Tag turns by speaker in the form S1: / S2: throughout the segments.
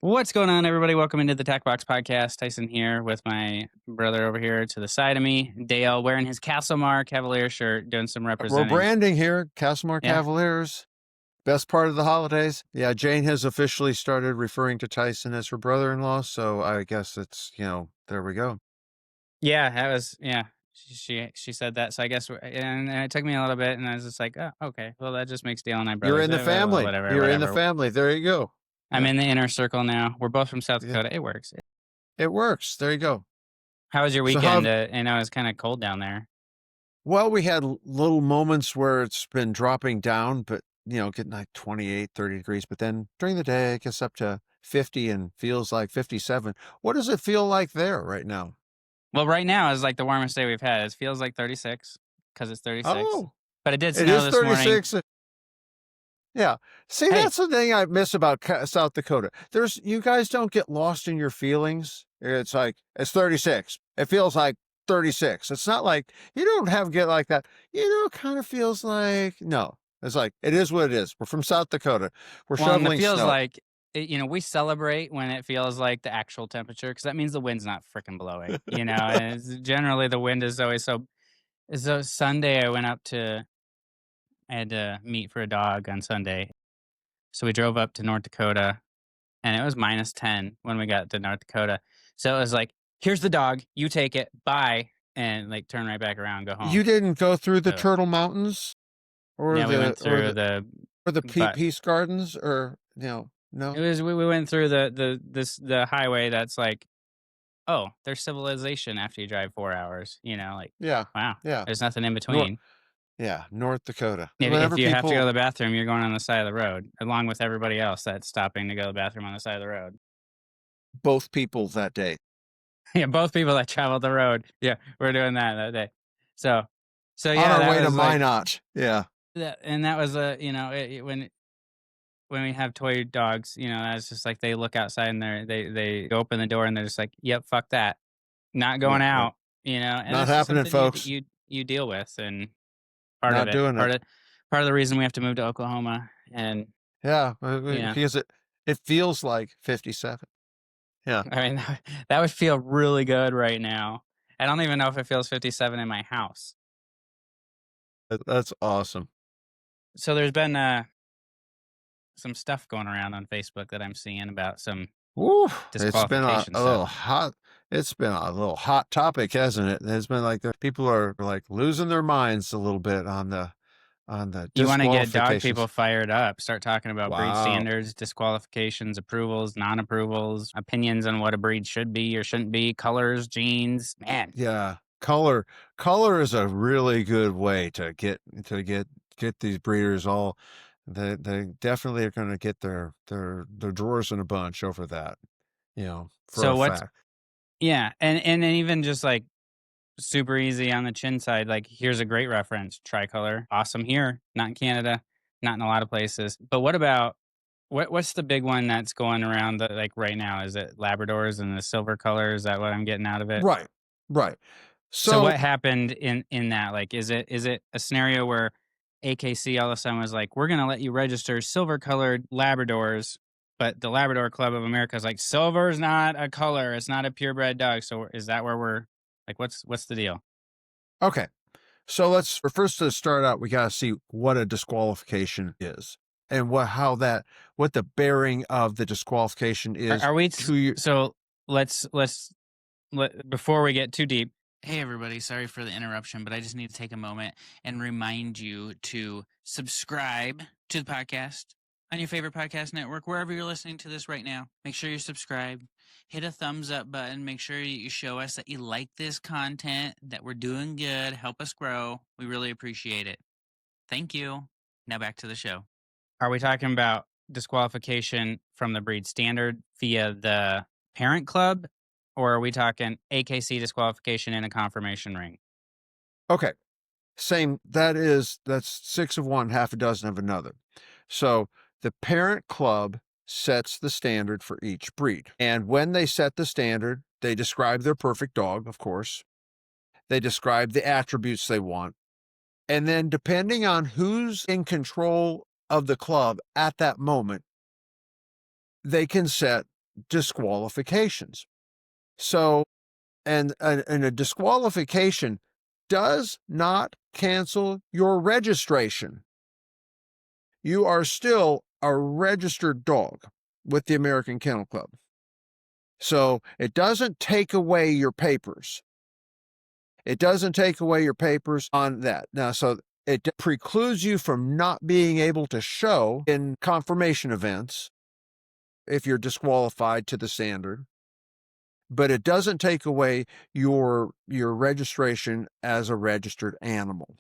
S1: What's going on, everybody? Welcome into the TACBox Podcast. Tyson here with my brother over here to the side of me, Dale, wearing his Castlemar Cavalier shirt, doing some representing.
S2: We're branding here, Castlemar Cavaliers. Best part of the holidays. Yeah, Jane has officially started referring to Tyson as her brother-in-law, so I guess it's, there we go.
S1: Yeah, that was, she said that. So I guess, and it took me a little bit, and I was just like, oh, okay. Well, that just makes Dale and I brothers.
S2: You're in the family.
S1: Whatever.
S2: In the family. There you go.
S1: I'm in the inner circle now. We're both from South Dakota. It works.
S2: It works. There you go.
S1: How was your weekend? I know it's kind of cold down there.
S2: Well, we had little moments where it's been dropping down, but, getting like 28, 30 degrees. But then during the day, it gets up to 50 and feels like 57. What does it feel like there right now?
S1: Well, right now is like the warmest day we've had. It feels like 36 because it's 36.
S2: Oh,
S1: but it did snow this
S2: 36.
S1: Morning.
S2: Yeah. See, that's the thing I miss about South Dakota. You guys don't get lost in your feelings. It's like, it's 36. It feels like 36. It's not like, you don't get like that. It kind of feels like, no. It's like, it is what it is. We're from South Dakota. We're shoveling
S1: it feels
S2: snow.
S1: like, we celebrate when it feels like the actual temperature, because that means the wind's not freaking blowing, and generally the wind is always so Sunday I had to meet for a dog on Sunday. So we drove up to North Dakota, and it was -10 when we got to North Dakota. So it was like, here's the dog, you take it, bye, and like turn right back around, go home.
S2: You didn't go through the Turtle Mountains?
S1: Or we went through
S2: the Peace Gardens, or no?
S1: It was we went through the highway that's like, oh, there's civilization after you drive 4 hours. Wow, there's nothing in between.
S2: North Dakota.
S1: If you have to go to the bathroom, you're going on the side of the road, along with everybody else that's stopping to go to the bathroom on the side of the road.
S2: Both people that day.
S1: Yeah, both people that traveled the road. Yeah, we're doing that day. So
S2: on our way to Minot. Yeah.
S1: And that was when we have toy dogs, that's just like they look outside and they open the door and they're just like, yep, fuck that, not going out, and
S2: not happening, folks.
S1: You deal with, and
S2: part
S1: of the reason we have to move to Oklahoma, and
S2: because it feels like 57. Yeah,
S1: I mean that would feel really good right now. I don't even know if it feels 57 in my house.
S2: That's awesome.
S1: So there's been some stuff going around on Facebook that I'm seeing about some disqualifications.
S2: It's been a little hot. It's been a little hot topic, hasn't it? There's been like people are like losing their minds a little bit on the
S1: You want to get dog people fired up? Start talking about breed
S2: Wow.
S1: standards, disqualifications, approvals, non-approvals, opinions on what a breed should be or shouldn't be, colors, genes. Man,
S2: Yeah, color is a really good way to get these breeders all. They definitely are going to get their drawers in a bunch over that.
S1: Yeah, and even just like super easy on the chin side. Like, here's a great reference: tricolor, awesome here, not in Canada, not in a lot of places. But what about what's the big one that's going around like right now? Is it Labradors and the silver color? Is that what I'm getting out of it?
S2: Right.
S1: So what happened in that? Like, is it a scenario where AKC all of a sudden was like, we're going to let you register silver-colored Labradors, but the Labrador Club of America is like, silver is not a color. It's not a purebred dog. So is that where we're like, what's the deal?
S2: Okay. So first to start out, we got to see what a disqualification is and what the bearing of the disqualification is.
S1: Are we so let's before we get too deep. Hey, everybody, sorry for the interruption, but I just need to take a moment and remind you to subscribe to the podcast on your favorite podcast network, wherever you're listening to this right now. Make sure you're subscribed. Hit a thumbs up button. Make sure you show us that you like this content, that we're doing good. Help us grow. We really appreciate it. Thank you. Now back to the show. Are we talking about disqualification from the breed standard via the parent club? Or are we talking AKC disqualification in a confirmation ring?
S2: Okay. Same. That's 6 of one, half a dozen of another. So the parent club sets the standard for each breed. And when they set the standard, they describe their perfect dog, of course. They describe the attributes they want. And then depending on who's in control of the club at that moment, they can set disqualifications. So, and a disqualification does not cancel your registration. You are still a registered dog with the American Kennel Club. So it doesn't take away your papers. It doesn't take away your papers on that. Now, so it precludes you from not being able to show in confirmation events if you're disqualified to the standard, but it doesn't take away your registration as a registered animal.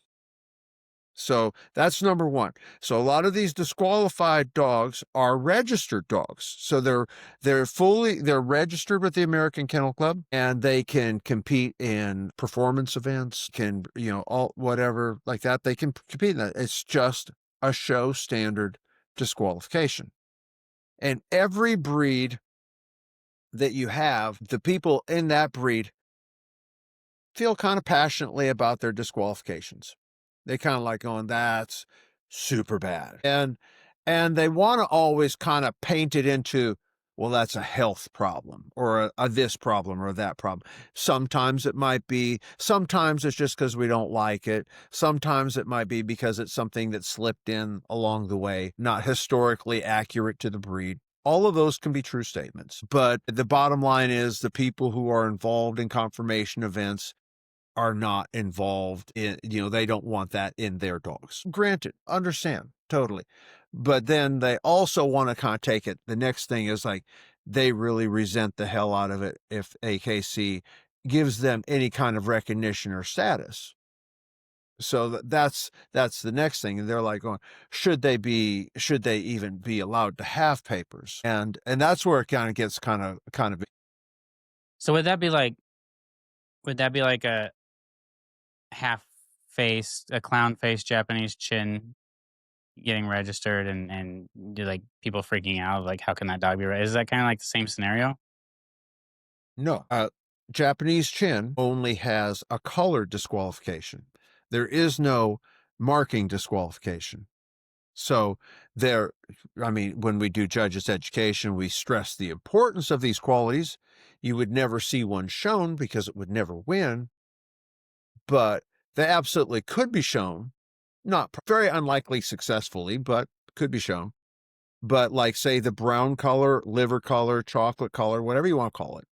S2: So that's number one. So a lot of these disqualified dogs are registered dogs. So they're registered with the American Kennel Club, and they can compete in performance events, all whatever like that. They can compete in that. It's just a show standard disqualification. And every breed that you have, the people in that breed feel kind of passionately about their disqualifications. They kind of like going, that's super bad. And they want to always kind of paint it into, well, that's a health problem or a this problem or that problem. Sometimes it might be, sometimes it's just because we don't like it. Sometimes it might be because it's something that slipped in along the way, not historically accurate to the breed. All of those can be true statements. But the bottom line is the people who are involved in confirmation events are not involved in, they don't want that in their dogs. Granted, understand, totally. But then they also want to kind of take it. The next thing is like, they really resent the hell out of it if AKC gives them any kind of recognition or status. So that's the next thing. And they're like going, should they even be allowed to have papers? And that's where it kind of gets kind of.
S1: So would that be like a half-faced, a clown-faced Japanese chin getting registered and do like people freaking out like, how can that dog be is that kind of like the same scenario?
S2: No, Japanese chin only has a color disqualification. There is no marking disqualification. So when we do judges education, we stress the importance of these qualities. You would never see one shown because it would never win, but they absolutely could be shown, not very unlikely successfully, but could be shown. But like, say, the brown color, liver color, chocolate color, whatever you want to call it,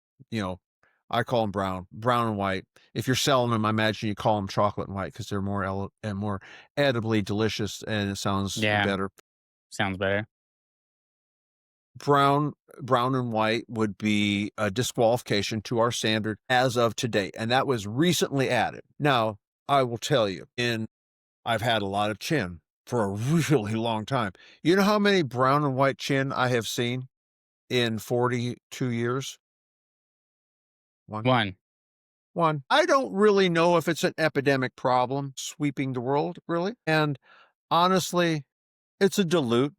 S2: I call them brown and white. If you're selling them, I imagine you call them chocolate and white because they're more edibly delicious and it sounds better.
S1: Sounds better.
S2: Brown and white would be a disqualification to our standard as of today, and that was recently added. Now, I will tell you, I've had a lot of chin for a really long time. You know how many brown and white chin I have seen in 42 years?
S1: One.
S2: I don't really know if it's an epidemic problem sweeping the world, really. And honestly, it's a dilute,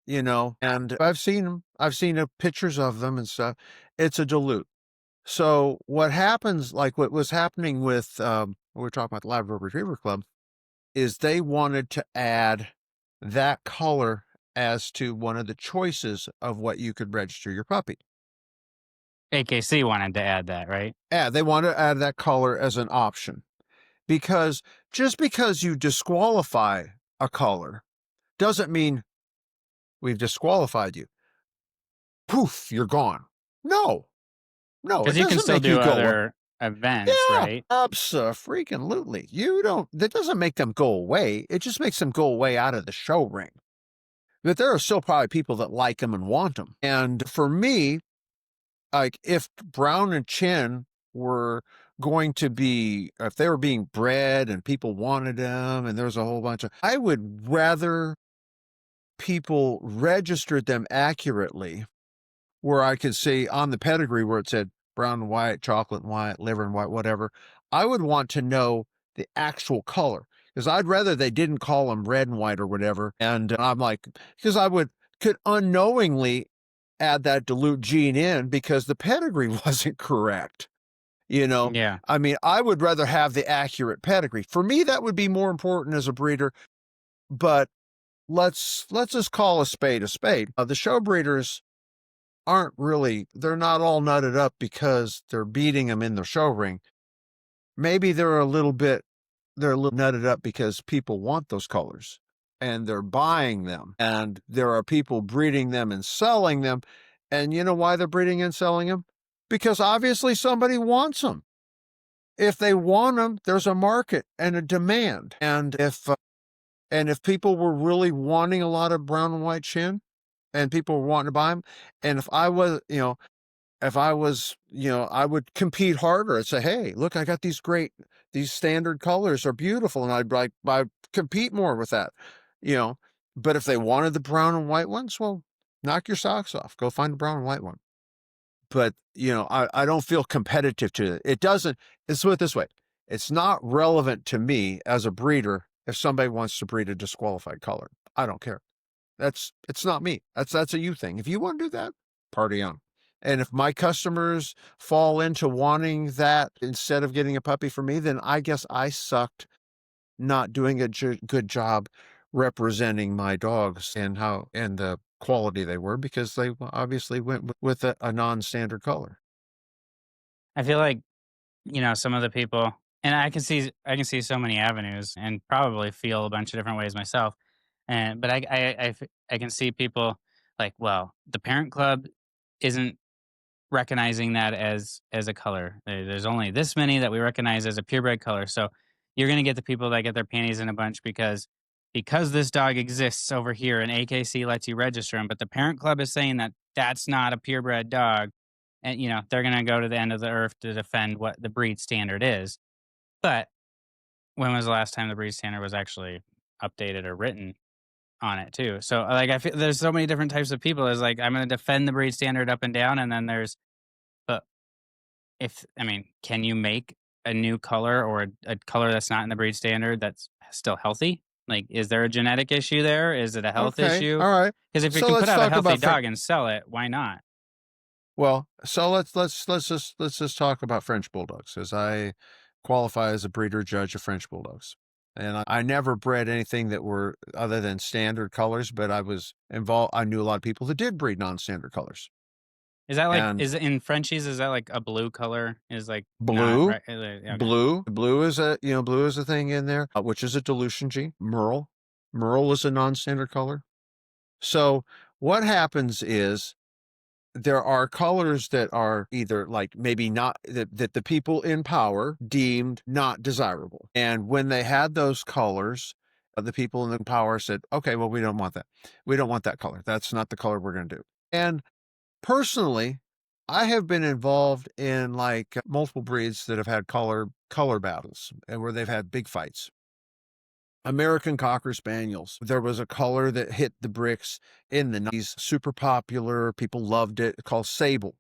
S2: and I've seen them. I've seen pictures of them and stuff. It's a dilute. So what happens, like what was happening with, we were talking about the Labrador Retriever Club, is they wanted to add that color as to one of the choices of what you could register your puppy.
S1: AKC wanted to add that, right?
S2: Yeah, they want to add that color as an option. Because just because you disqualify a color doesn't mean we've disqualified you. Poof, you're gone. No,
S1: because you can still do other events, right?
S2: Abso-freaking-lutely. That doesn't make them go away. It just makes them go away out of the show ring. But there are still probably people that like them and want them. And for me, like, if brown and chin were going to be, if they were being bred and people wanted them and there's a whole bunch of, I would rather people registered them accurately, where I could see on the pedigree where it said brown and white, chocolate and white, liver and white, whatever. I would want to know the actual color, because I'd rather they didn't call them red and white or whatever. And I'm like, because could unknowingly add that dilute gene in because the pedigree wasn't correct.
S1: Yeah.
S2: I mean, I would rather have the accurate pedigree. For me, that would be more important as a breeder. But let's just call a spade a spade. The show breeders they're not all nutted up because they're beating them in the show ring. Maybe they're a little nutted up because people want those colors and they're buying them, and there are people breeding them and selling them. And you know why they're breeding and selling them? Because obviously somebody wants them. If they want them, there's a market and a demand. And if people were really wanting a lot of brown and white chin, and people were wanting to buy them, and if I was, I would compete harder and say, hey, look, I got these standard colors are beautiful. And I'd compete more with that, but if they wanted the brown and white ones, well, knock your socks off, go find a brown and white one. But, I don't feel competitive to it. Let's put it this way. It's not relevant to me as a breeder if somebody wants to breed a disqualified color. I don't care. It's not me. That's a you thing. If you want to do that, party on. And if my customers fall into wanting that instead of getting a puppy from me, then I guess I sucked not doing a good job representing my dogs and the quality they were, because they obviously went with a non-standard color.
S1: I feel like, some of the people, and I can see so many avenues and probably feel a bunch of different ways myself. But I can see people like, well, the parent club isn't recognizing that as a color. There's only this many that we recognize as a purebred color. So you're going to get the people that get their panties in a bunch because this dog exists over here and AKC lets you register him, but the parent club is saying that that's not a purebred dog, and they're going to go to the end of the earth to defend what the breed standard is. But when was the last time the breed standard was actually updated or written on it too? So like, I feel there's so many different types of people. There's like, I'm going to defend the breed standard up and down, and then there's, but can you make a new color or a color that's not in the breed standard that's still healthy? Like, is there a genetic issue there? Is it a health issue?
S2: All right.
S1: Because if you can put out a healthy dog and sell it, why not?
S2: Well, so let's just talk about French bulldogs, as I qualify as a breeder judge of French bulldogs. And I never bred anything that were other than standard colors, but I was involved. I knew a lot of people that did breed non-standard colors.
S1: Is that like, is it in Frenchies? Is that like a blue color? Is like
S2: blue?
S1: Okay.
S2: Blue is a thing in there, which is a dilution G. Merle is a non-standard color. So what happens is there are colors that are either like maybe not that the people in power deemed not desirable, and when they had those colors, the people in the power said, okay, well, we don't want that. We don't want that color. That's not the color we're going to do. And personally, I have been involved in like multiple breeds that have had color battles and where they've had big fights. American Cocker Spaniels. There was a color that hit the bricks in the 90s, super popular. People loved it. Called Sable.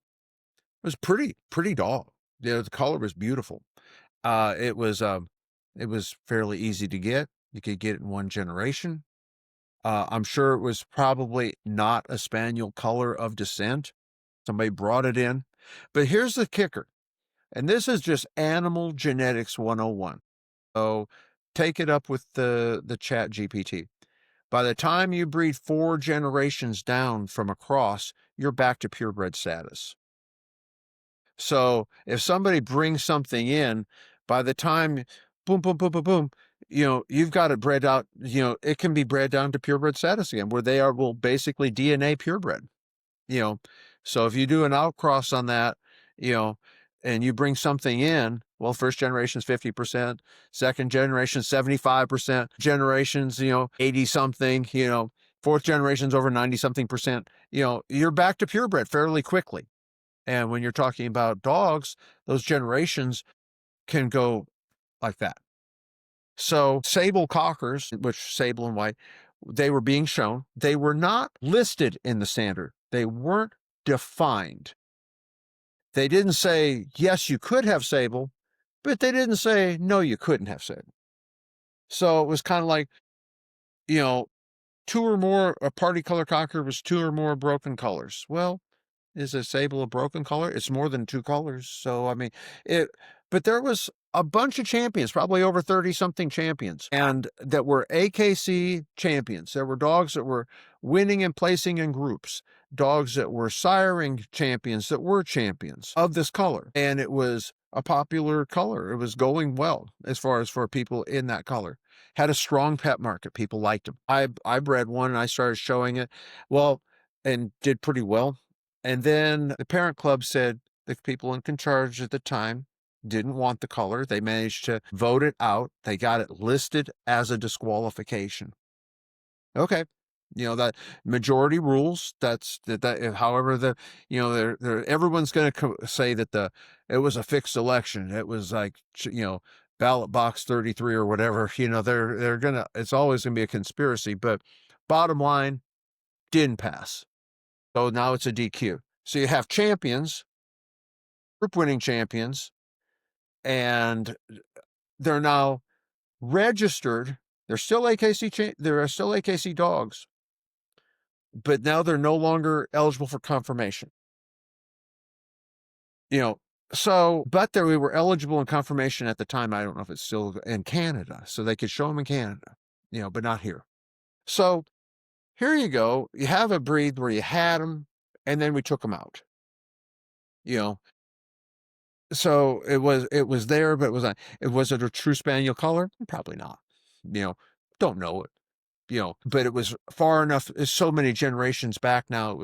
S2: It was pretty dog. The color was beautiful. It was fairly easy to get. You could get it in one generation. I'm sure it was probably not a spaniel color of descent. Somebody brought it in. But here's the kicker, and this is just animal genetics 101. So take it up with the chat GPT. By the time you breed 4 generations down from a cross, you're back to purebred status. So if somebody brings something in, by the time boom, boom, boom, boom, boom, you've got it bred out, it can be bred down to purebred status again, where they will basically DNA purebred. So if you do an outcross on that, and you bring something in, well, first generation's 50%, second generation 75%, generations, 80 something, fourth generation's over 90 something percent, you're back to purebred fairly quickly. And when you're talking about dogs, those generations can go like that. So sable cockers, which sable and white, they were being shown. They were not listed in the standard. They weren't defined. They didn't say, yes, you could have sable, but they didn't say, no, you couldn't have sable. So it was kind of like, 2 or more, a party color cocker was 2 or more broken colors. Well, is a sable a broken color? It's more than 2 colors. So, but there was a bunch of champions, probably over 30 something champions, and that were AKC champions. There were dogs that were winning and placing in groups dogs that were siring champions that were champions of this color. And it was a popular color. It was going well as far as for people in that color. Had a strong pet market. People liked them. I bred one and I started showing it. Well, and did pretty well. And then the parent club said the people in charge at the time didn't want the color. They managed to vote it out. They got it listed as a disqualification. Okay. That majority rules. That's that. However, everyone's going to say that it was a fixed election. It was like ballot box 33 or whatever. They're gonna. It's always going to be a conspiracy. But bottom line, didn't pass. So now it's a DQ. So you have champions, group winning champions, and they're now registered. They're still AKC. There are still AKC dogs, but now they're no longer eligible for confirmation. But we were eligible in confirmation at the time. I don't know if it's still in Canada, so they could show them in Canada, but not here. So here you go. You have a breed where you had them, and then we took them out. So it was there, but was it a true spaniel color? Probably not. Don't know it. But it was far enough. It's so many generations back now. It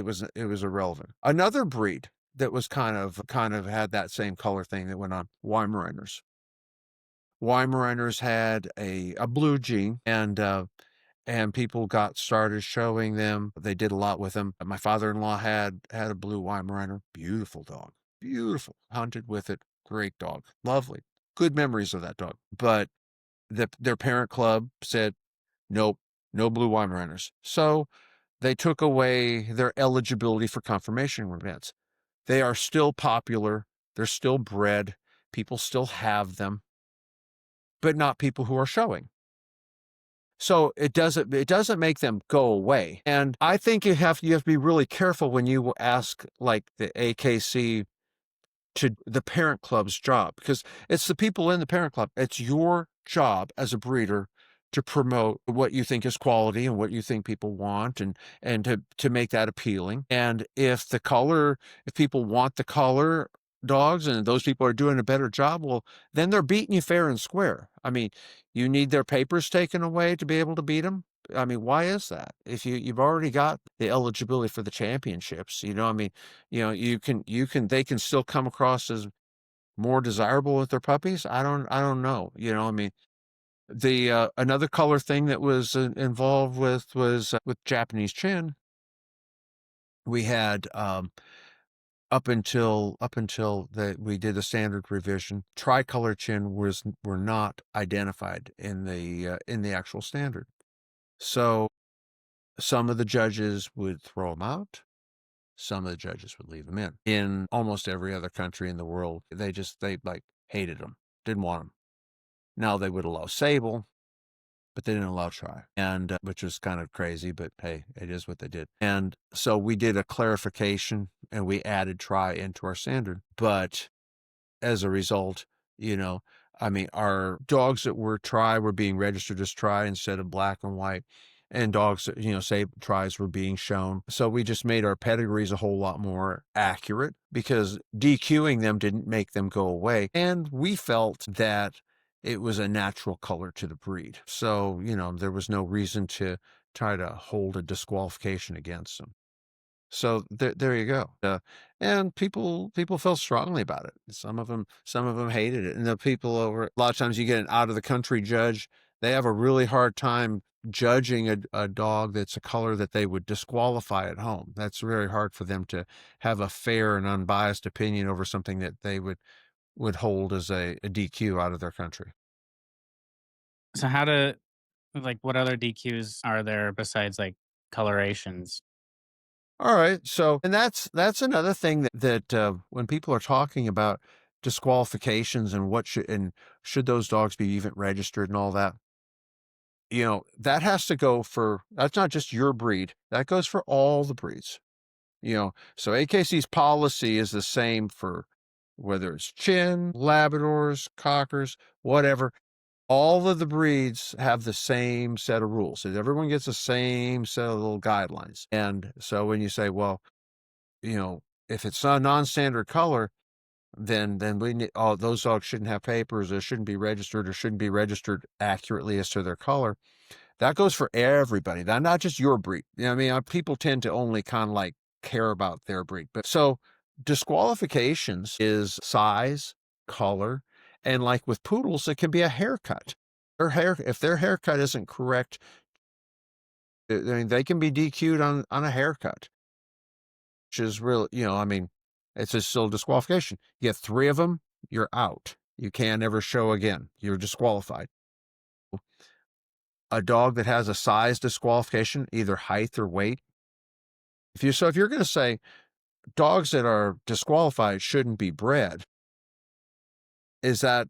S2: was irrelevant. Another breed that was kind of had that same color thing that went on. Weimaraners. Weimaraners had a blue gene, and people got started showing them. They did a lot with them. My father-in-law had a blue Weimaraner. Beautiful dog. Beautiful. Hunted with it. Great dog. Lovely. Good memories of that dog. But their parent club said, nope, no blue Weimaraners. So they took away their eligibility for confirmation events. They are still popular. They're still bred. People still have them, but not people who are showing. So it doesn't make them go away. And I think you have to be really careful when you ask like the AKC to the parent club's job, because it's the people in the parent club. It's your job as a breeder to promote what you think is quality and what you think people want, and to make that appealing. And if people want the color dogs and those people are doing a better job, well, then they're beating you fair and square. I mean, you need their papers taken away to be able to beat them. I mean, why is that? If you've already got the eligibility for the championships, they can still come across as more desirable with their puppies. I don't know. The another color thing that was involved was with Japanese chin. We had up until we did a standard revision, tricolor chin were not identified in the actual standard. So some of the judges would throw them out. Some of the judges would leave them in. In almost every other country in the world, they hated them, didn't want them. Now they would allow sable, but they didn't allow tri, and which was kind of crazy, but hey, it is what they did. And so we did a clarification and we added tri into our standard. But as a result, our dogs that were tri were being registered as tri instead of black and white. And dogs that, say tries were being shown. So we just made our pedigrees a whole lot more accurate, because DQing them didn't make them go away. And we felt that it was a natural color to the breed. So, there was no reason to try to hold a disqualification against them. So there you go. And people felt strongly about it. Some of them hated it. And the people a lot of times you get an out of the country judge, they have a really hard time judging a dog that's a color that they would disqualify at home. That's very hard for them to have a fair and unbiased opinion over something that they would hold as a DQ out of their country.
S1: So what other DQs are there besides like colorations?
S2: All right. So, and that's another thing that when people are talking about disqualifications and should those dogs be even registered and all that, that has to go that's not just your breed. That goes for all the breeds. So AKC's policy is the same for whether it's chin, Labradors, Cockers, whatever. All of the breeds have the same set of rules. So everyone gets the same set of little guidelines. And so when you say, well, if it's a non-standard color, then we need, those dogs shouldn't have papers, or shouldn't be registered, or shouldn't be registered accurately as to their color. That goes for everybody. Not just your breed. I mean, people tend to only kind of like care about their breed. But so disqualifications is size, color, and like with poodles, it can be a haircut. If their haircut isn't correct, I mean, they can be DQ'd on a haircut, which is real. I mean, it's still disqualification. You get 3 of them, you're out. You can't ever show again. You're disqualified. A dog that has a size disqualification, either height or weight. If you're going to say dogs that are disqualified shouldn't be bred, is that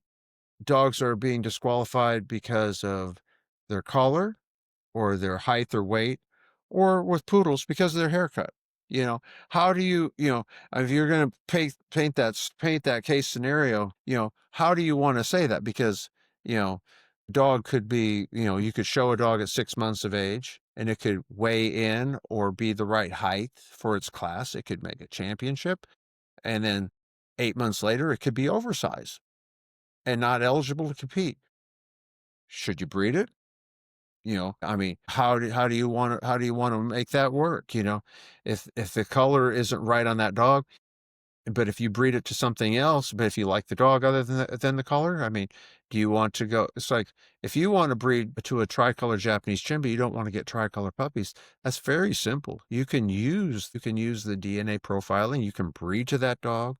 S2: dogs are being disqualified because of their color or their height or weight, or with poodles because of their haircut? How do if you're going to paint that case scenario, how do you want to say that? Because, dog could be, you could show a dog at 6 months of age and it could weigh in or be the right height for its class. It could make a championship. And then 8 months later, it could be oversized and not eligible to compete. Should you breed it? I mean, how do you want to make that work? If the color isn't right on that dog, but if you breed it to something else, but if you like the dog other than the color, I mean, do you want to go? It's like if you want to breed to a tricolor Japanese Chimba, you don't want to get tricolor puppies. That's very simple. You can use the DNA profiling. You can breed to that dog,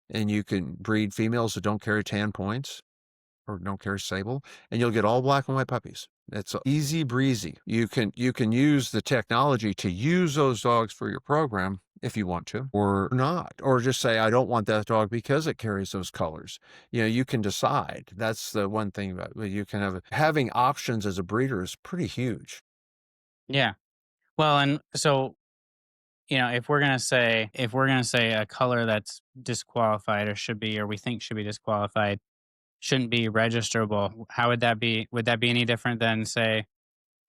S2: and you can breed females that don't carry tan points or don't carry sable, and you'll get all black and white puppies. It's easy breezy. You can use the technology to use those dogs for your program if you want to, or not, or just say, I don't want that dog because it carries those colors. You can decide. That's the one thing about it. You can having options as a breeder is pretty huge.
S1: Yeah. Well, and so, if we're gonna say a color that's disqualified or we think should be disqualified shouldn't be registerable, how would that be? Would that be any different than, say,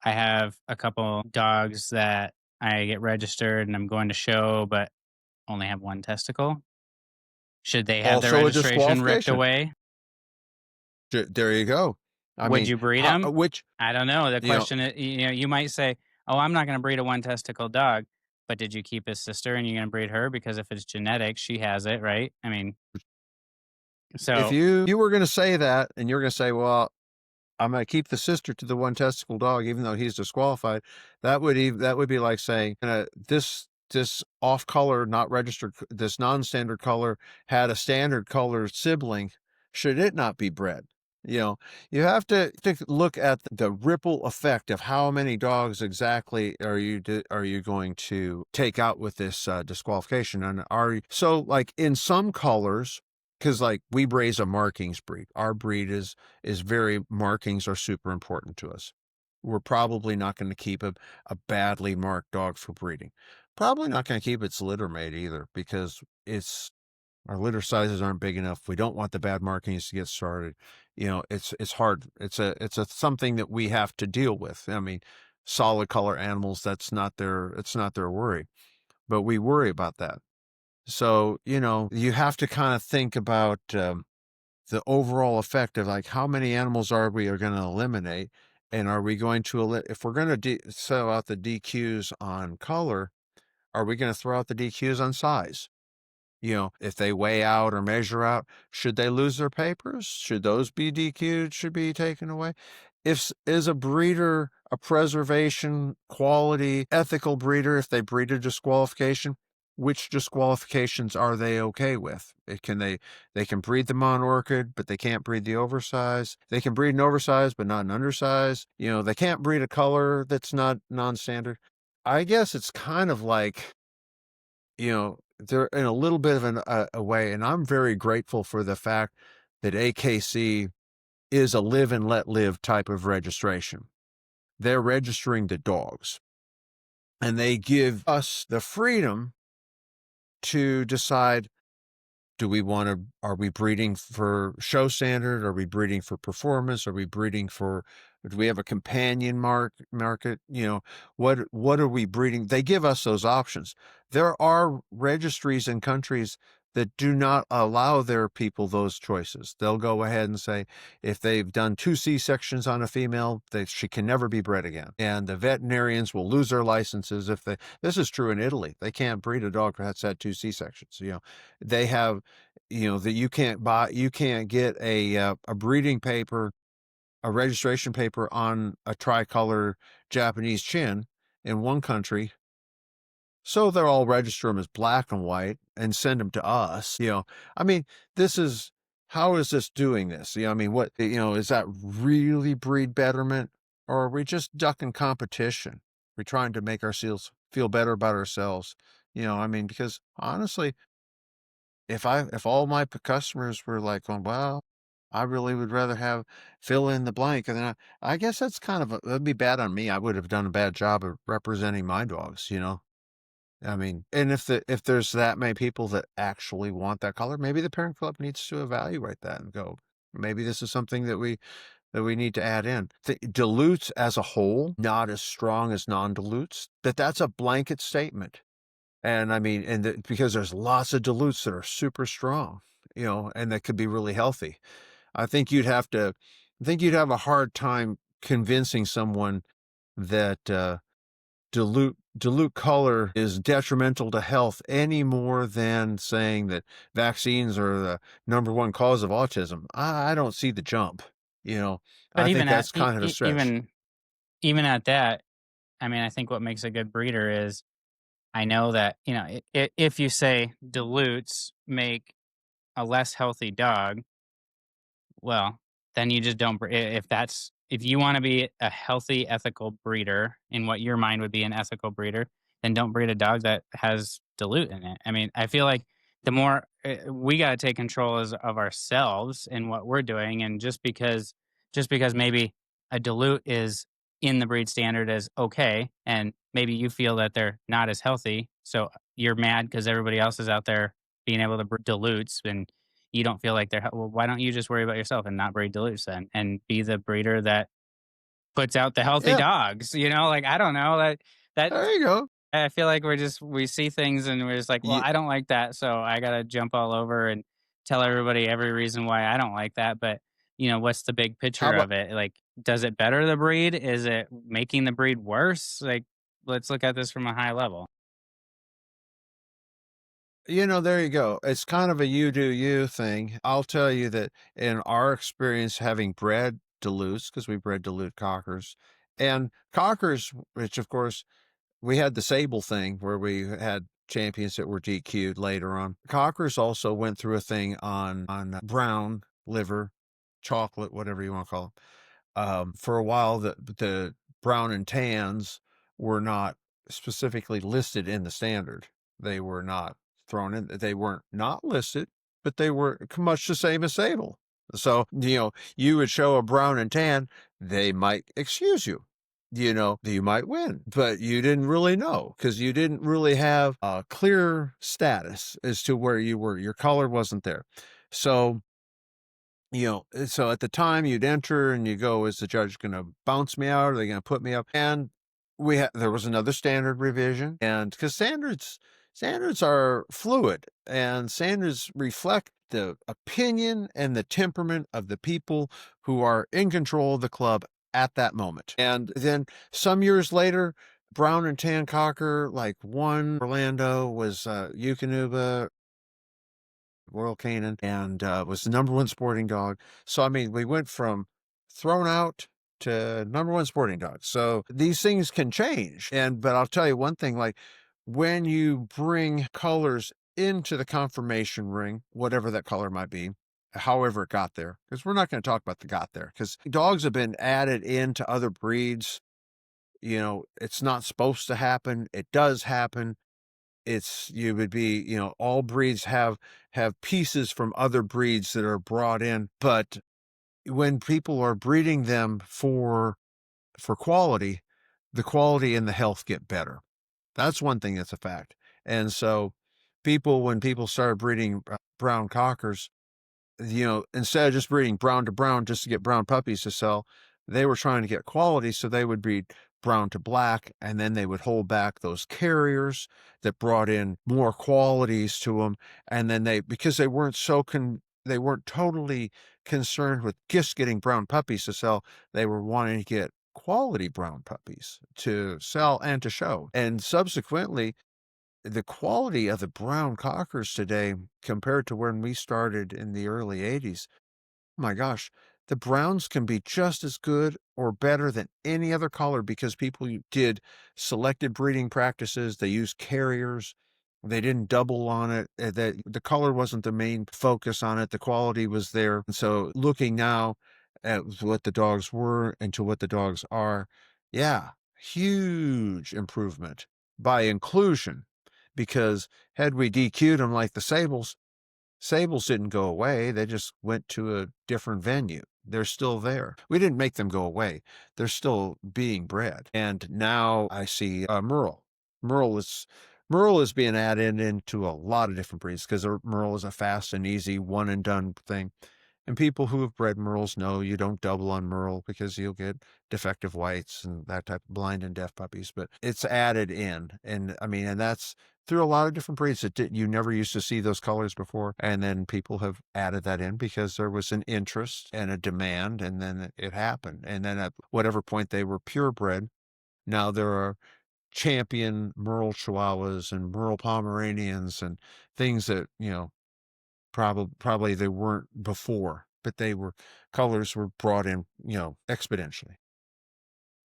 S1: I have a couple dogs that I get registered and I'm going to show, but only have one testicle? Should they have their
S2: Also a
S1: registration ripped
S2: disqualification.
S1: away?
S2: There you go. I
S1: Would
S2: mean,
S1: you breed them?
S2: which,
S1: I don't know. The
S2: you know,
S1: question is, you might say, "Oh, I'm not going to breed a one testicle dog," but did you keep his sister and you're going to breed her because if it's genetic, she has it, right? I mean,
S2: if
S1: so
S2: you were going to say that and you're going to say, well, I'm going to keep the sister to the one testicle dog, even though he's disqualified. That would be like saying this off color, not registered, this non-standard color had a standard color sibling. Should it not be bred? You have to look at the ripple effect of how many dogs exactly are you going to take out with this disqualification, and so like in some colors. Because like we raise a markings breed. Our breed is very, markings are super important to us. We're probably not going to keep a badly marked dog for breeding. Probably not going to keep its litter mate either, because our litter sizes aren't big enough. We don't want the bad markings to get started. It's hard. It's something that we have to deal with. I mean, solid color animals, it's not their worry, but we worry about that. So, you have to kind of think about the overall effect of like how many animals are going to eliminate, and are we going to if we're going to throw out the DQs on color, are we going to throw out the DQs on size? If they weigh out or measure out, should they lose their papers? Should those be DQ'd? Should be taken away? Is a breeder a preservation, quality, ethical breeder? If they breed a disqualification, which disqualifications are they okay with? They can breed them on orchid, but they can't breed the oversized. They can breed an oversized, but not an undersized. They can't breed a color that's not non-standard. I guess it's kind of like, they're in a little bit of a way, and I'm very grateful for the fact that AKC is a live and let live type of registration. They're registering the dogs, and they give us the freedom to decide are we breeding for show standard? Are we breeding for performance? Are we breeding for, do we have a companion market? What are we breeding? They give us those options. There are registries in countries that do not allow their people those choices. They'll go ahead and say, if they've done 2 C-sections on a female, she can never be bred again. And the veterinarians will lose their licenses this is true in Italy. They can't breed a dog that's had 2 C-sections. They have, that you can't get a breeding paper, a registration paper on a tricolor Japanese chin in one country. So they'll all register them as black and white and send them to us. I mean, how is this doing this? What, is that really breed betterment, or are we just ducking competition? We're trying to make ourselves feel better about ourselves. Because honestly, if all my customers were like, oh, well, I really would rather have fill in the blank, and then I guess that's that'd be bad on me. I would have done a bad job of representing my dogs. And if there's that many people that actually want that color, maybe the parent club needs to evaluate that and go, maybe this is something that we need to add in. The dilutes as a whole, not as strong as non-dilutes, that's a blanket statement. And because there's lots of dilutes that are super strong, and that could be really healthy. I think you'd have a hard time convincing someone that dilute color is detrimental to health any more than saying that vaccines are the number one cause of autism. I don't see the jump.
S1: But
S2: I
S1: even
S2: think that's kind of a stretch.
S1: even at that, I think what makes a good breeder is, I know that, if you say dilutes make a less healthy dog, well, then you just don't. If you want to be a healthy, ethical breeder in what your mind would be an ethical breeder, then don't breed a dog that has dilute in it. I feel like the more we got to take control of ourselves in what we're doing, and just because maybe a dilute is in the breed standard as okay, and maybe you feel that they're not as healthy, so you're mad because everybody else is out there being able to breed dilutes, and you don't feel like well, why don't you just worry about yourself and not breed dilutes then, and be the breeder that puts out the healthy
S2: Yeah,
S1: dogs? Like, I don't know, that
S2: there you go.
S1: I feel like we see things and we're just like, well,
S2: You,
S1: I don't like that, so I gotta jump all over and tell everybody every reason why I don't like that. But what's the big
S2: how
S1: picture
S2: about
S1: of it? Like, does it better the breed? Is it making the breed worse? Like, let's look at this from a high level.
S2: There you go. It's kind of a you do you thing. I'll tell you that in our experience having bred Duluths, because we bred Duluth Cockers, and Cockers, which of course we had the Sable thing where we had champions that were DQ'd later on. Cockers also went through a thing on brown liver, chocolate, whatever you want to call it. For a while, the brown and tans were not specifically listed in the standard. They were not thrown in. They weren't not listed, but they were much the same as sable. So, you would show a brown and tan, they might excuse you. You might win, but you didn't really know because you didn't really have a clear status as to where you were. Your color wasn't there. So, so at the time you'd enter and you go, is the judge going to bounce me out? Are they going to put me up? And there was another standard revision, and because standards are fluid and standards reflect the opinion and the temperament of the people who are in control of the club at that moment. And then some years later, brown and tan cocker, like one Orlando was Eukanuba Royal Canin, and was the number one sporting dog. So, we went from thrown out to number one sporting dog. So these things can change. But I'll tell you one thing, like when you bring colors into the confirmation ring, whatever that color might be, however it got there, because we're not going to talk about the got there, because dogs have been added into other breeds. It's not supposed to happen. It does happen. All breeds have pieces from other breeds that are brought in, but when people are breeding them for quality, the quality and the health get better. That's one thing that's a fact. And so when people started breeding brown cockers, instead of just breeding brown to brown just to get brown puppies to sell, they were trying to get quality. So they would breed brown to black, and then they would hold back those carriers that brought in more qualities to them. And then because they weren't they weren't totally concerned with just getting brown puppies to sell. They were wanting to get quality brown puppies to sell and to show. And subsequently, the quality of the brown cockers today compared to when we started in the early 80s, my gosh, the browns can be just as good or better than any other color because people did selected breeding practices. They used carriers. They didn't double on it. That the color wasn't the main focus on it. The quality was there. And so looking now at what the dogs were and to what the dogs are, yeah, huge improvement by inclusion. Because had we DQ'd them like the Sables didn't go away. They just went to a different venue. They're still there. We didn't make them go away. They're still being bred. And now I see Merle. Merle is being added into a lot of different breeds because Merle is a fast and easy one and done thing. And people who have bred Merles know you don't double on Merle because you'll get defective whites and that type of blind and deaf puppies. But it's added in, and I mean, and that's through a lot of different breeds that you never used to see those colors before. And then people have added that in because there was an interest and a demand, and then it happened. And then at whatever point they were purebred, now there are champion Merle Chihuahuas and Merle Pomeranians and things that, probably they weren't before, but colors were brought in, exponentially.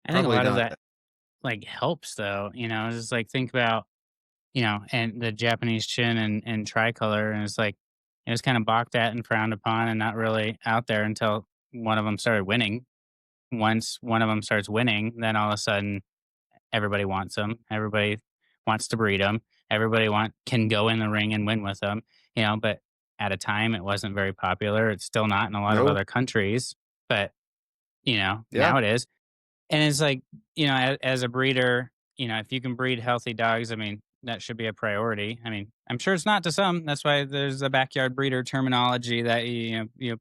S1: I think a
S2: Probably
S1: lot of
S2: not.
S1: that like helps though, just like think about, and the Japanese chin and tricolor, and it's like it was kind of balked at and frowned upon and not really out there until one of them started winning. Once one of them starts winning, then all of a sudden everybody wants them. Everybody wants to breed them. Everybody can go in the ring and win with them, but at a time it wasn't very popular. It's still not in a lot of
S2: No.
S1: other countries, but
S2: Yeah.
S1: now it is. And it's like, as a breeder, if you can breed healthy dogs, I mean, that should be a priority. I mean, I'm sure it's not to some. That's why there's a backyard breeder terminology that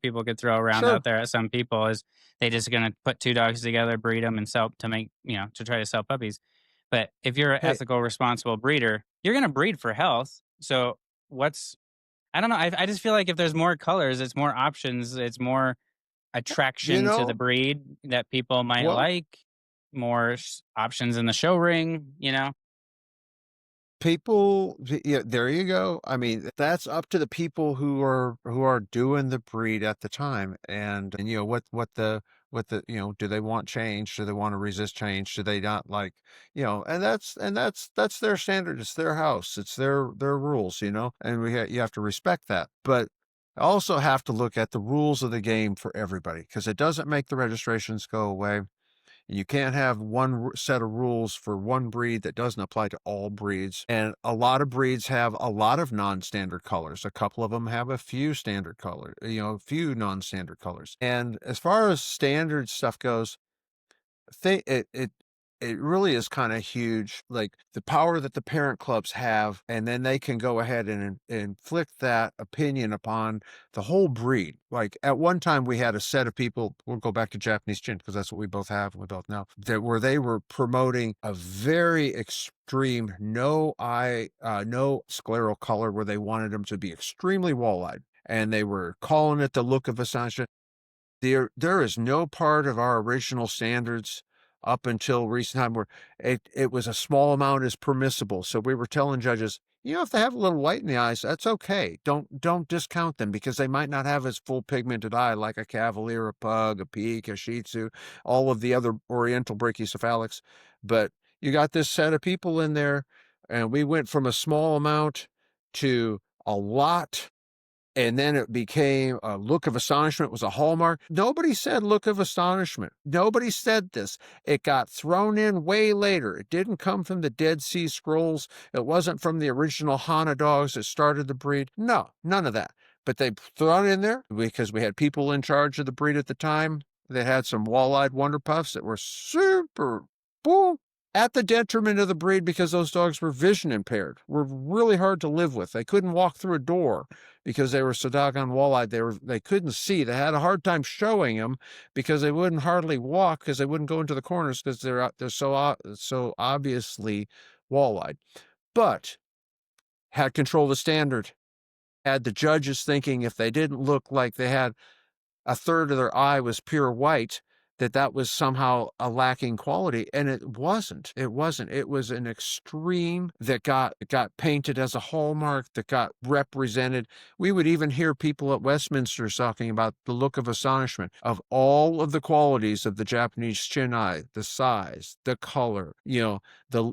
S1: people could throw around
S2: Sure.
S1: out there at some people is they just going to put two dogs together, breed them, and sell to make to try to sell puppies. But if you're an
S2: Hey,
S1: ethical, responsible breeder, you're going to breed for health. So what's I don't know. I just feel like if there's more colors, it's more options, it's more
S2: you
S1: attraction to the
S2: know,
S1: breed that people might
S2: well,
S1: like, more options in the show ring.
S2: yeah, there you go. I mean, that's up to the people who are doing the breed at the time. And what the do they want change? Do they want to resist change? Do they not like, and that's their standard. It's their house. It's their rules, and you have to respect that. But I also have to look at the rules of the game for everybody because it doesn't make the registrations go away. And you can't have one set of rules for one breed that doesn't apply to all breeds. And a lot of breeds have a lot of non-standard colors. A couple of them have a few standard colors, a few non-standard colors. And as far as standard stuff goes, it really is kind of huge, like the power that the parent clubs have, and then they can go ahead and inflict that opinion upon the whole breed. Like at one time we had a set of people, we'll go back to Japanese chin because that's what we both have and we both know, that where they were promoting a very extreme no scleral color where they wanted them to be extremely wall-eyed, and they were calling it the look of astonishment. There is no part of our original standards up until recent time where it was a small amount is permissible. So we were telling judges, if they have a little white in the eyes, that's okay. Don't discount them because they might not have as full pigmented eye like a Cavalier, a Pug, a Peak, a Shih Tzu, all of the other Oriental brachycephalics. But you got this set of people in there, and we went from a small amount to a lot, and then it became a look of astonishment was a hallmark. Nobody said look of astonishment. Nobody said this. It got thrown in way later. It didn't come from the Dead Sea Scrolls. It wasn't from the original Hana dogs that started the breed. No, none of that. But they thrown it in there because we had people in charge of the breed at the time. They had some wall-eyed wonder puffs that were super, boom, at the detriment of the breed because those dogs were vision impaired, were really hard to live with. They couldn't walk through a door because they were so doggone wall-eyed. They couldn't see. They had a hard time showing them because they wouldn't hardly walk because they wouldn't go into the corners because they're so obviously wall-eyed. But had control of the standard, had the judges thinking if they didn't look like they had a third of their eye was pure white, that was somehow a lacking quality. And it wasn't. It was an extreme that got painted as a hallmark, that got represented. We would even hear people at Westminster talking about the look of astonishment of all of the qualities of the Japanese chin eye, the size, the color, the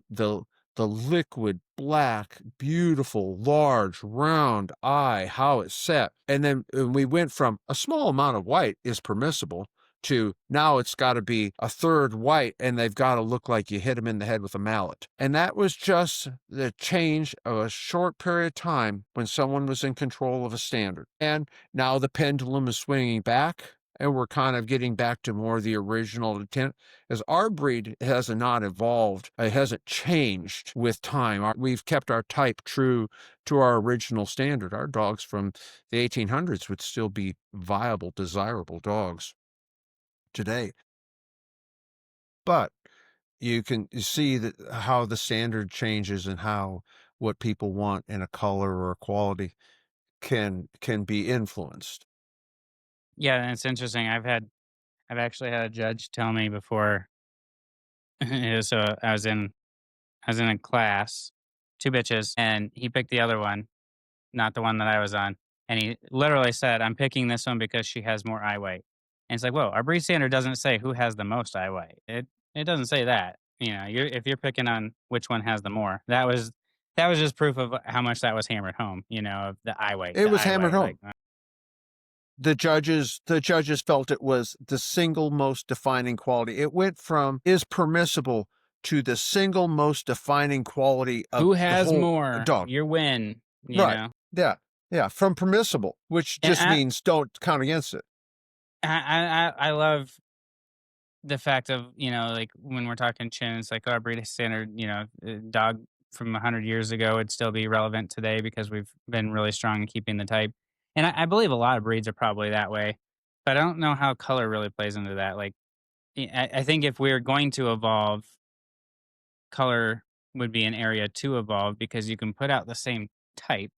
S2: liquid black, beautiful, large, round eye, how it's set. And then we went from a small amount of white is permissible to now it's got to be a third white and they've got to look like you hit them in the head with a mallet. And that was just the change of a short period of time when someone was in control of a standard. And now the pendulum is swinging back, and we're kind of getting back to more of the original intent, as our breed has not evolved. It hasn't changed with time. We've kept our type true to our original standard. Our dogs from the 1800s would still be viable, desirable dogs today. But you can see that how the standard changes and how what people want in a color or a quality can be influenced.
S1: Yeah, and it's interesting. I've actually had a judge tell me before. So I was in a class, two bitches, and he picked the other one, not the one that I was on. And he literally said, "I'm picking this one because she has more eye weight." And it's like, whoa, our breed standard doesn't say who has the most eye weight. It doesn't say that. If you're picking on which one has the more, that was just proof of how much that was hammered home. Of the eye weight.
S2: It
S1: The
S2: was
S1: eye
S2: hammered
S1: weight,
S2: home.
S1: like,
S2: The judges felt it was the single most defining quality. It went from is permissible to the single most defining quality of
S1: who
S2: the
S1: has
S2: whole
S1: more?
S2: dog.
S1: Your win.
S2: Right. Yeah. From permissible, which
S1: And
S2: just means don't count against it.
S1: I love the fact of, like when we're talking chins, like our breed standard, a dog from 100 years ago would still be relevant today because we've been really strong in keeping the type. And I believe a lot of breeds are probably that way, but I don't know how color really plays into that. Like, I think if we're going to evolve, color would be an area to evolve because you can put out the same type,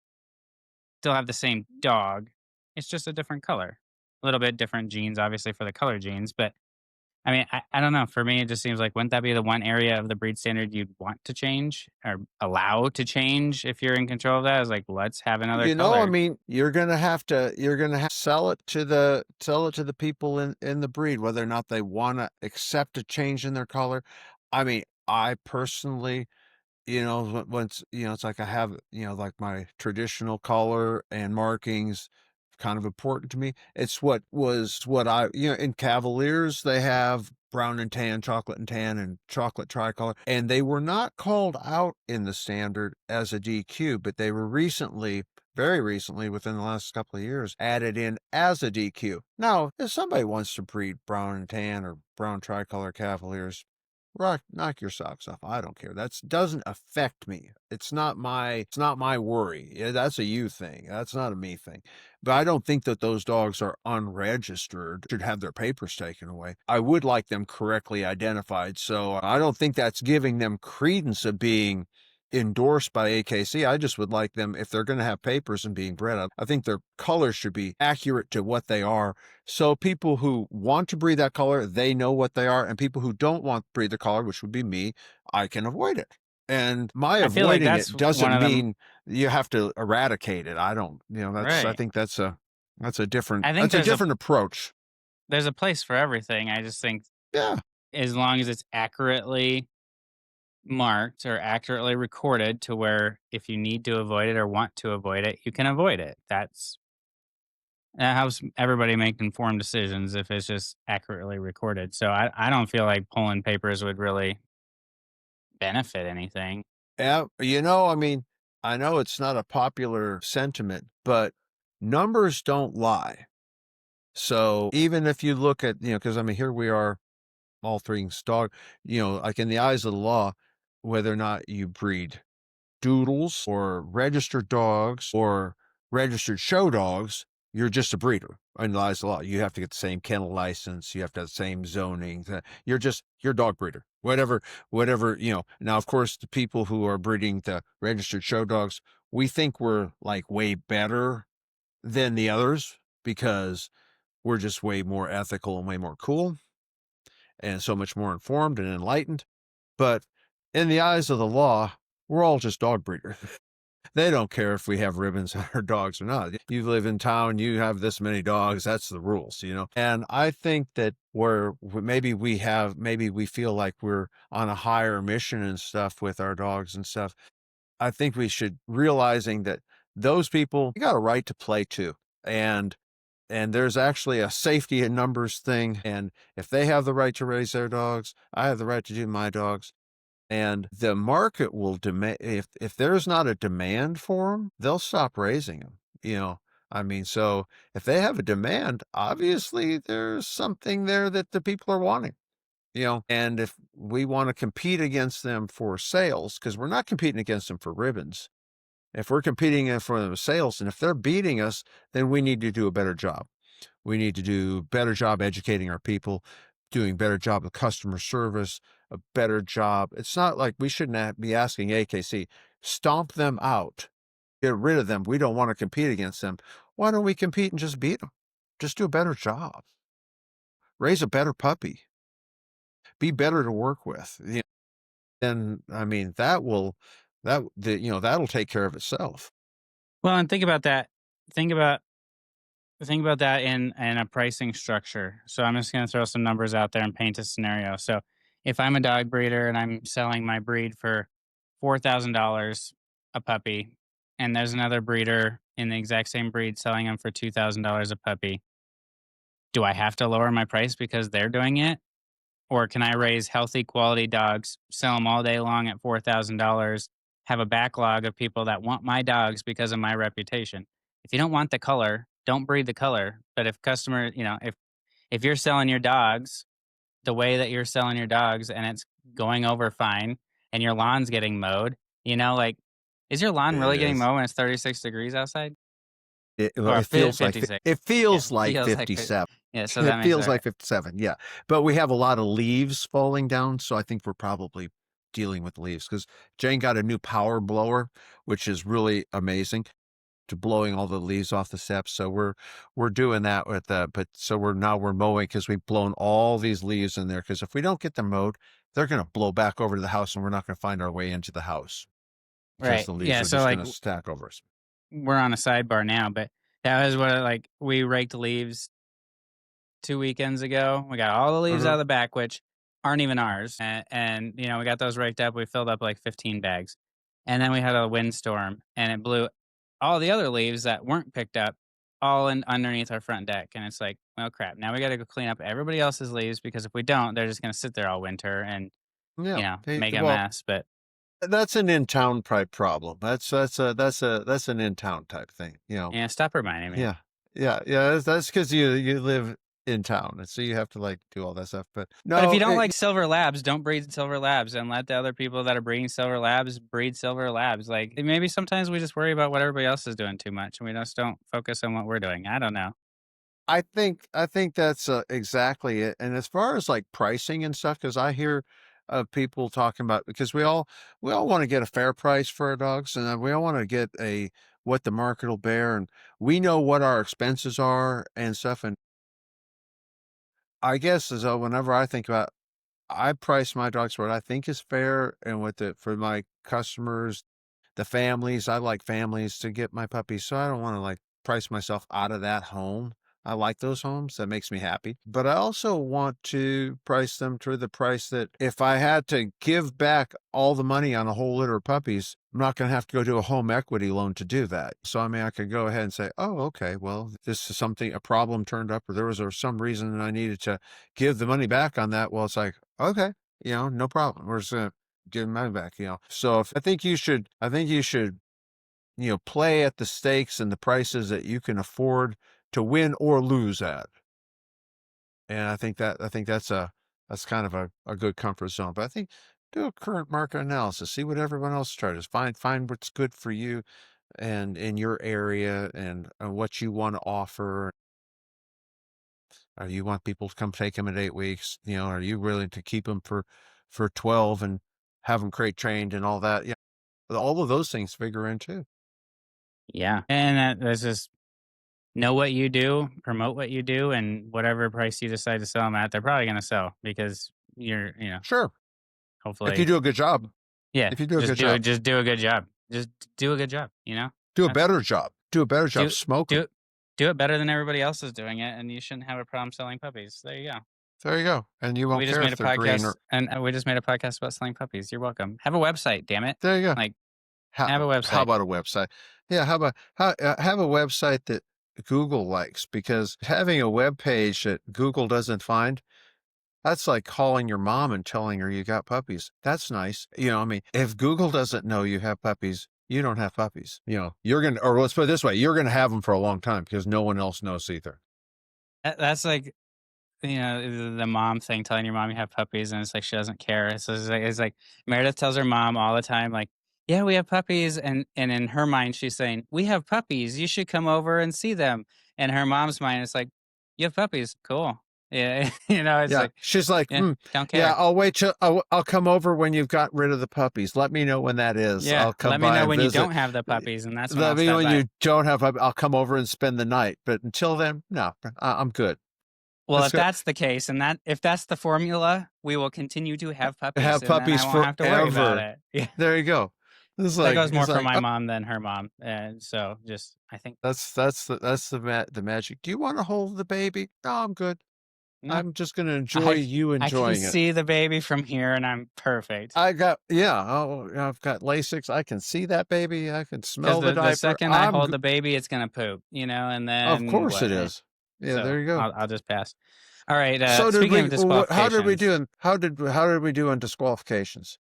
S1: still have the same dog. It's just a different color. A little bit different genes, obviously, for the color genes, but I mean, I don't know. For me, it just seems like wouldn't that be the one area of the breed standard you'd want to change or allow to change if you're in control of that? Is like, let's have another
S2: I
S1: color.
S2: mean, you're gonna have to sell it to the people in the breed, whether or not they want to accept a change in their color. I mean, I personally, once it's like I have like my traditional color and markings kind of important to me. It's what I in Cavaliers they have brown and tan, chocolate and tan, and chocolate tricolor, and they were not called out in the standard as a DQ, but they were very recently, within the last couple of years, added in as a DQ. Now, if somebody wants to breed brown and tan or brown tricolor Cavaliers, knock your socks off. I don't care. That doesn't affect me. It's not my worry. Yeah, that's a you thing. That's not a me thing. But I don't think that those dogs are unregistered, should have their papers taken away. I would like them correctly identified. So I don't think that's giving them credence of being endorsed by AKC. I just would like them, if they're going to have papers and being bred, I think their colors should be accurate to what they are. So people who want to breed that color, they know what they are. And people who don't want to breed the color, which would be me, I can avoid it. And my
S1: I feel like
S2: avoiding
S1: that's
S2: it
S1: one
S2: doesn't
S1: of them.
S2: mean you have to eradicate it. I don't, I
S1: Right.
S2: think that's a different,
S1: I think there's
S2: approach.
S1: there's a place for everything. I just think
S2: Yeah.
S1: as long as it's accurately marked or accurately recorded to where if you need to avoid it or want to avoid it, you can avoid it. That helps everybody make informed decisions if it's just accurately recorded. So I don't feel like pulling papers would really benefit anything.
S2: Yeah. I mean, I know it's not a popular sentiment, but numbers don't lie. So even if you look at, because I mean, here we are all things dog, like in the eyes of the law, whether or not you breed doodles or registered dogs or registered show dogs, you're just a breeder in the eyes of the law. You have to get the same kennel license. You have to have the same zoning. You're a dog breeder. Whatever. Now, of course, the people who are breeding the registered show dogs, we think we're like way better than the others because we're just way more ethical and way more cool and so much more informed and enlightened. But in the eyes of the law, we're all just dog breeders. They don't care if we have ribbons on our dogs or not. You live in town, you have this many dogs, that's the rules. And I think that maybe we feel like we're on a higher mission and stuff with our dogs and stuff. I think we should realizing that those people got a right to play too. And there's actually a safety in numbers thing. And if they have the right to raise their dogs, I have the right to do my dogs. And the market will demand, if there's not a demand for them, they'll stop raising them. So if they have a demand, obviously there's something there that the people are wanting. And if we want to compete against them for sales, because we're not competing against them for ribbons. If we're competing for sales, and if they're beating us, then we need to do a better job. We need to do a better job educating our people, doing a better job of customer service, a better job. It's not like we shouldn't be asking AKC, stomp them out, get rid of them. We don't want to compete against them. Why don't we compete and just beat them? Just do a better job. Raise a better puppy. Be better to work with. And that'll take care of itself.
S1: Well, and think about that. Think about that in a pricing structure. So I'm just going to throw some numbers out there and paint a scenario. So if I'm a dog breeder and I'm selling my breed for $4,000 a puppy, and there's another breeder in the exact same breed selling them for $2,000 a puppy, do I have to lower my price because they're doing it? Or can I raise healthy quality dogs, sell them all day long at $4,000, have a backlog of people that want my dogs because of my reputation? If you don't want the color, don't breed the color. But if if you're selling your dogs the way that you're selling your dogs and it's going over fine and your lawn's getting mowed, like, is your lawn
S2: It
S1: really getting
S2: is.
S1: mowed when it's 36 degrees outside?
S2: It,
S1: Or
S2: it feels like
S1: 56.
S2: it
S1: Yeah,
S2: feels like
S1: feels like
S2: 57.
S1: yeah, so that
S2: It
S1: makes it
S2: feels
S1: all
S2: like
S1: right.
S2: 57. Yeah. But we have a lot of leaves falling down, so I think we're probably dealing with leaves because Jane got a new power blower, which is really amazing to blowing all the leaves off the steps. So we're doing that with but so we're mowing because we've blown all these leaves in there because if we don't get them mowed, they're going to blow back over to the house and we're not going to find our way into the house because
S1: Right.
S2: the leaves
S1: Yeah.
S2: are
S1: So
S2: just
S1: like
S2: going to stack over us.
S1: we're on a sidebar now, but that was what we raked leaves 2 weekends ago. We got all the leaves out
S2: Uh-huh.
S1: of the back, which aren't even ours, and we got those raked up. We filled up like 15 bags, and then we had a windstorm, and it blew all the other leaves that weren't picked up all in underneath our front deck. And it's like, oh crap! Now we got to go clean up everybody else's leaves because if we don't, they're just gonna sit there all winter and
S2: Yeah.
S1: make a
S2: Well,
S1: mess. But
S2: that's an in-town type problem. That's an in-town type thing.
S1: yeah, stop reminding me.
S2: Yeah, yeah. That's because you live in town, and so you have to like do all that stuff. But
S1: But if you
S2: no,
S1: don't like silver labs, don't breed silver labs and let the other people that are breeding silver labs breed silver labs. Like maybe sometimes we just worry about what everybody else is doing too much and we just don't focus on what we're doing. I don't know.
S2: I think that's exactly it. And as far as like pricing and stuff, because I hear of people talking about because we all want to get a fair price for our dogs, and we all want to get a what the market will bear, and we know what our expenses are and stuff. And I guess as whenever I think about I price my dogs what I think is fair and what for my customers, the families. I like families to get my puppies, so I don't want to like price myself out of that home. I like those homes. That makes me happy. But I also want to price them to the price that if I had to give back all the money on a whole litter of puppies, I'm not going to have to go do a home equity loan to do that. So, I mean, I could go ahead and say, oh, okay, well, this is a problem turned up, or there was some reason I needed to give the money back on that. Well, it's like, okay, no problem. We're just going to give the money back. So I think you should play at the stakes and the prices that you can afford to win or lose at. And I think that's That's kind of a good comfort zone. But I think do a current market analysis, see what everyone else charges, find what's good for you and in your area and what you want to offer. You want people to come take them at 8 weeks? Are you willing to keep them for 12 and have them crate trained and all that? Yeah, all of those things figure in too.
S1: Yeah. And that's just know what you do, promote what you do, and whatever price you decide to sell them at, they're probably going to sell because
S2: Sure, if you
S1: hopefully,
S2: do a good job.
S1: yeah,
S2: If you do a good job,
S1: just do a good job. Just do a good job,
S2: do a
S1: That's
S2: better job. Do a better job.
S1: do
S2: Smoke
S1: do
S2: them.
S1: it do it better than everybody else is doing it, and you shouldn't have a problem selling puppies. There you go.
S2: There you go. And you won't
S1: We just
S2: care
S1: made
S2: if
S1: a
S2: they're green
S1: podcast,
S2: or.
S1: and we just made a podcast about selling puppies. You're welcome. Have a website, damn it.
S2: There you go.
S1: Like,
S2: How,
S1: have a
S2: how
S1: website.
S2: about a website? Yeah, have a website that Google likes, because having a web page that Google doesn't find, that's like calling your mom and telling her you got puppies. That's nice. I mean, if Google doesn't know you have puppies, you don't have puppies. Or let's put it this way, you're going to have them for a long time because no one else knows either.
S1: That's like, the mom thing, telling your mom you have puppies, and it's like she doesn't care. So it's like Meredith tells her mom all the time, like, "Yeah, we have puppies," and in her mind, she's saying, "We have puppies. You should come over and see them." And her mom's mind, it's like, "You have puppies, cool." Yeah, it's
S2: Yeah,
S1: like,
S2: she's like,
S1: yeah, don't
S2: yeah,
S1: care.
S2: I'll wait till I'll come over when you've got rid of the puppies. Let me know when that is.
S1: Yeah,
S2: I'll come
S1: let me
S2: by
S1: know
S2: and
S1: when you
S2: visit.
S1: don't have the puppies, and that's when
S2: Let
S1: I'll
S2: me know
S1: stop
S2: when
S1: by.
S2: you don't have. I'll come over and spend the night. But until then, no, I'm good.
S1: Well,
S2: Let's
S1: if
S2: go.
S1: that's the case, and if that's the formula, we will continue to have puppies,
S2: Have
S1: and then I
S2: puppies
S1: won't have to worry about
S2: forever.
S1: it. Yeah.
S2: There you go. It's
S1: That
S2: like
S1: goes more
S2: it's
S1: for
S2: like
S1: my
S2: oh,
S1: mom than her mom, and so just I think
S2: that's the magic. Do you want to hold the baby? No, I'm good.
S1: no,
S2: I'm just going to enjoy
S1: I
S2: you
S1: I can
S2: enjoying it.
S1: see the baby from here, and I'm perfect.
S2: I got I've got Lasix. I can see that baby. I can
S1: Because
S2: smell the
S1: the
S2: diaper.
S1: second I hold the baby, it's gonna poop, and
S2: Of
S1: then
S2: course
S1: what?
S2: it is. Yeah,
S1: So
S2: there you go.
S1: I'll just pass. All right.
S2: So did
S1: Speaking of
S2: we? How did we
S1: disqualifications,
S2: do? How did we do in disqualifications?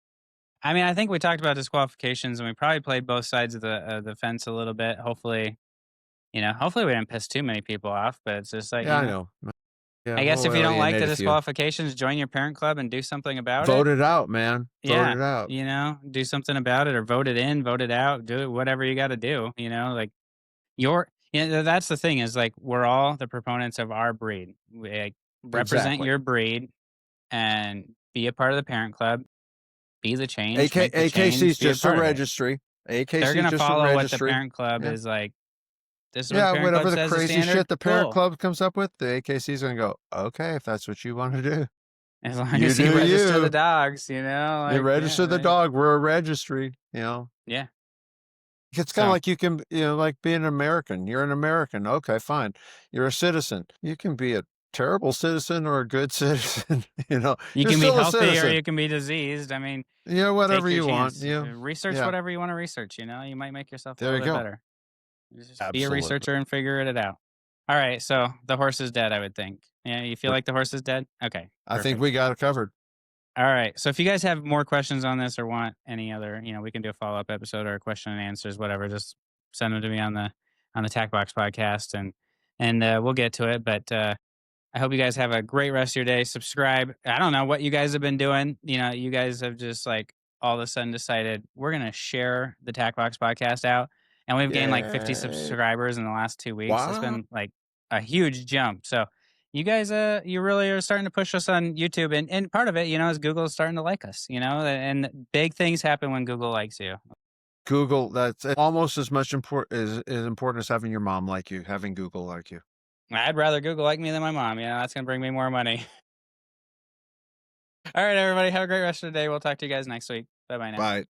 S1: I mean, I think we talked about disqualifications, and we probably played both sides of the fence a little bit. Hopefully, hopefully we didn't piss too many people off. But it's just like
S2: Yeah, I know. Yeah,
S1: I guess
S2: we'll
S1: if you don't like the
S2: alienate a few.
S1: disqualifications, join your parent club and do something about it.
S2: Vote it out, man. Vote
S1: Yeah,
S2: it out.
S1: do something about it, or vote it in, vote it out, do it, whatever you got to do. Like that's the thing is like we're all the proponents of our breed. We represent
S2: Exactly.
S1: your breed and be a part of the parent club. Be the change, make the
S2: AKC's
S1: change, be a
S2: just a
S1: part of it.
S2: registry.
S1: They're
S2: AKC's
S1: gonna
S2: just a
S1: follow what the
S2: registry.
S1: parent club
S2: Yeah.
S1: is like. This is what the
S2: Yeah,
S1: parent club
S2: whatever the
S1: says the
S2: crazy
S1: standard.
S2: shit the parent
S1: Cool.
S2: club comes up with, the AKC's gonna go, okay, if that's what you want to do.
S1: As long
S2: You
S1: as you
S2: do
S1: register
S2: you.
S1: the dogs,
S2: You
S1: like,
S2: register the
S1: right?
S2: dog. We're a registry,
S1: Yeah.
S2: It's kind of
S1: So
S2: like you can, like being an American. You're an American. Okay, fine. You're a citizen. You can be a terrible citizen or a good citizen.
S1: you
S2: You're
S1: can be
S2: still a
S1: healthy or
S2: citizen.
S1: you can be diseased. I mean,
S2: Whatever
S1: take your
S2: you want.
S1: chance. Research
S2: Yeah.
S1: whatever you want to research. You might make yourself a
S2: There
S1: little
S2: you
S1: bit
S2: go.
S1: better. Just be a
S2: Absolutely.
S1: researcher and figure it out. All right. So the horse is dead, I would think. Yeah. You feel like the horse is dead? Okay.
S2: I think
S1: Perfect.
S2: we got it covered.
S1: All right. So if you guys have more questions on this or want any other, we can do a follow-up episode or a question and answers, whatever. Just send them to me on the TACBox podcast and we'll get to it. But I hope you guys have a great rest of your day. Subscribe. I don't know what you guys have been doing. You guys have just like all of a sudden decided we're gonna share the TACBox podcast out, and we've gained like 50
S2: Yay.
S1: subscribers in the last 2 weeks. It's
S2: Wow.
S1: been like a huge jump. So you guys, you really are starting to push us on YouTube, and part of it, is Google is starting to like us. And big things happen when Google likes you.
S2: Google, that's almost as much important as having your mom like you, having Google like you.
S1: I'd rather Google like me than my mom. That's gonna bring me more money. All right, everybody, have a great rest of the day. We'll talk to you guys next week. Bye-bye now.
S2: Bye.